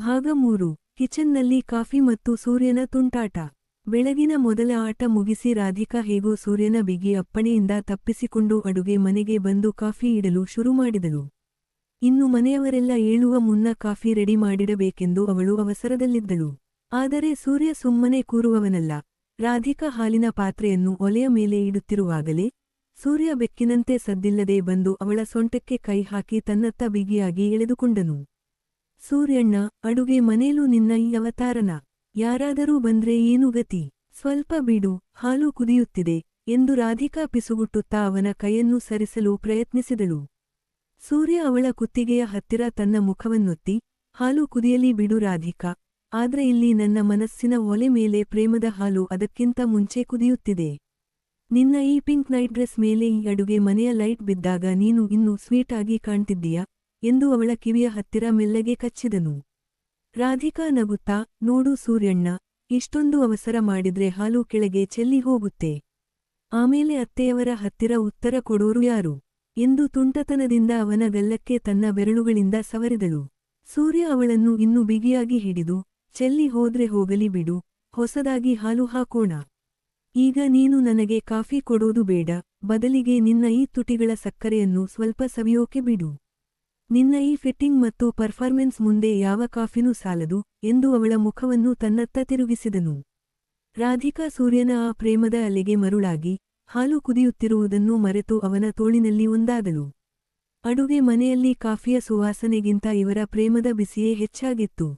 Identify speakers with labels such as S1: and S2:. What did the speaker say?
S1: ಭಾಗ 3 ಕಿಚನ್ನಲ್ಲಿ ಕಾಫಿ ಮತ್ತು ಸೂರ್ಯನ ತುಂಟಾಟ. ಬೆಳಗಿನ ಮೊದಲ ಆಟ ಮುಗಿಸಿ ರಾಧಿಕಾ ಹೇಗೋ ಸೂರ್ಯನ ಬಿಗಿ ಅಪ್ಪಣೆಯಿಂದ ತಪ್ಪಿಸಿಕೊಂಡು ಅಡುಗೆ ಮನೆಗೆ ಬಂದು ಕಾಫಿ ಇಡಲು ಶುರು ಮಾಡಿದಳು. ಇನ್ನು ಮನೆಯವರೆಲ್ಲ ಏಳುವ ಮುನ್ನ ಕಾಫಿ ರೆಡಿ ಮಾಡಿಡಬೇಕೆಂದು ಅವಳು ಅವಸರದಲ್ಲಿದ್ದಳು. ಆದರೆ ಸೂರ್ಯ ಸುಮ್ಮನೆ ಕೂರುವವನಲ್ಲ. ರಾಧಿಕಾ ಹಾಲಿನ ಪಾತ್ರೆಯನ್ನು ಒಲೆಯ ಮೇಲೆ ಇಡುತ್ತಿರುವಾಗಲೇ ಸೂರ್ಯ ಬೆಕ್ಕಿನಂತೆ ಸದ್ದಿಲ್ಲದೆ ಬಂದು ಅವಳ ಸೊಂಟಕ್ಕೆ ಕೈ ಹಾಕಿ ತನ್ನತ್ತ ಬಿಗಿಯಾಗಿ ಎಳೆದುಕೊಂಡನು. ಸೂರ್ಯಣ್ಣ, ಅಡುಗೆ ಮನೇಲೂ ನಿನ್ನ ಈ ಅವತಾರನ? ಯಾರಾದರೂ ಬಂದ್ರೆ ಏನು ಗತಿ? ಸ್ವಲ್ಪ ಬಿಡು, ಹಾಲು ಕುದಿಯುತ್ತಿದೆ ಎಂದು ರಾಧಿಕಾ ಪಿಸುಗುಟ್ಟುತ್ತಾ ಅವನ ಕೈಯನ್ನು ಸರಿಸಲು ಪ್ರಯತ್ನಿಸಿದಳು. ಸೂರ್ಯ ಅವಳ ಕುತ್ತಿಗೆಯ ಹತ್ತಿರ ತನ್ನ ಮುಖವನ್ನೊತ್ತಿ, ಹಾಲು ಕುದಿಯಲಿ ಬಿಡು ರಾಧಿಕಾ, ಆದ್ರೆ ಇಲ್ಲಿ ನನ್ನ ಮನಸ್ಸಿನ ಒಲೆ ಮೇಲೆ ಪ್ರೇಮದ ಹಾಲು ಅದಕ್ಕಿಂತ ಮುಂಚೆ ಕುದಿಯುತ್ತಿದೆ. ನಿನ್ನ ಈ ಪಿಂಕ್ ನೈಟ್ ಡ್ರೆಸ್ ಮೇಲೆ ಈ ಅಡುಗೆ ಮನೆಯ ಲೈಟ್ ಬಿದ್ದಾಗ ನೀನು ಇನ್ನೂ ಸ್ವೀಟ್ ಆಗಿ ಕಾಣ್ತಿದ್ದೀಯಾ ಎಂದು ಅವಳ ಕಿವಿಯ ಹತ್ತಿರ ಮೆಲ್ಲಗೆ ಕಚ್ಚಿದನು. ರಾಧಿಕಾ ನಗುತ್ತಾ, ನೋಡು ಸೂರ್ಯಣ್ಣ, ಇಷ್ಟೊಂದು ಅವಸರ ಮಾಡಿದ್ರೆ ಹಾಲು ಕೆಳಗೆ ಚೆಲ್ಲಿ ಹೋಗುತ್ತೆ. ಆಮೇಲೆ ಅತ್ತೆಯವರ ಹತ್ತಿರ ಉತ್ತರ ಕೊಡೋರು ಯಾರು ಎಂದು ತುಂಟತನದಿಂದ ಅವನ ಗಲ್ಲಕ್ಕೆ ತನ್ನ ಬೆರಳುಗಳಿಂದ ಸವರಿದಳು. ಸೂರ್ಯ ಅವಳನ್ನು ಇನ್ನೂ ಬಿಗಿಯಾಗಿ ಹಿಡಿದು, ಚೆಲ್ಲಿ ಹೋದ್ರೆ ಹೋಗಲಿ ಬಿಡು, ಹೊಸದಾಗಿ ಹಾಲು ಹಾಕೋಣ. ಈಗ ನೀನು ನನಗೆ ಕಾಫಿ ಕೊಡೋದು ಬೇಡ, ಬದಲಿಗೆ ನಿನ್ನ ಈ ತುಟಿಗಳ ಸಕ್ಕರೆಯನ್ನು ಸ್ವಲ್ಪ ಸವಿಯೋಕೆ ಬಿಡು. ನಿನ್ನ ಈ ಫಿಟ್ಟಿಂಗ್ ಮತ್ತು ಪರ್ಫಾರ್ಮೆನ್ಸ್ ಮುಂದೆ ಯಾವ ಕಾಫಿನೂ ಸಾಲದು ಎಂದು ಅವಳ ಮುಖವನ್ನು ತನ್ನತ್ತ ತಿರುಗಿಸಿದನು. ರಾಧಿಕಾ ಸೂರ್ಯನ ಆ ಪ್ರೇಮದ ಅಲೆಗೆ ಮರುಳಾಗಿ ಹಾಲು ಕುದಿಯುತ್ತಿರುವುದನ್ನು ಮರೆತು ಅವನ ತೋಳಿನಲ್ಲಿ ಒಂದಾದಳು. ಅಡುಗೆ ಮನೆಯಲ್ಲಿ ಕಾಫಿಯ ಸುವಾಸನೆಗಿಂತ ಇವರ ಪ್ರೇಮದ ಬಿಸಿಯೇ ಹೆಚ್ಚಾಗಿತ್ತು.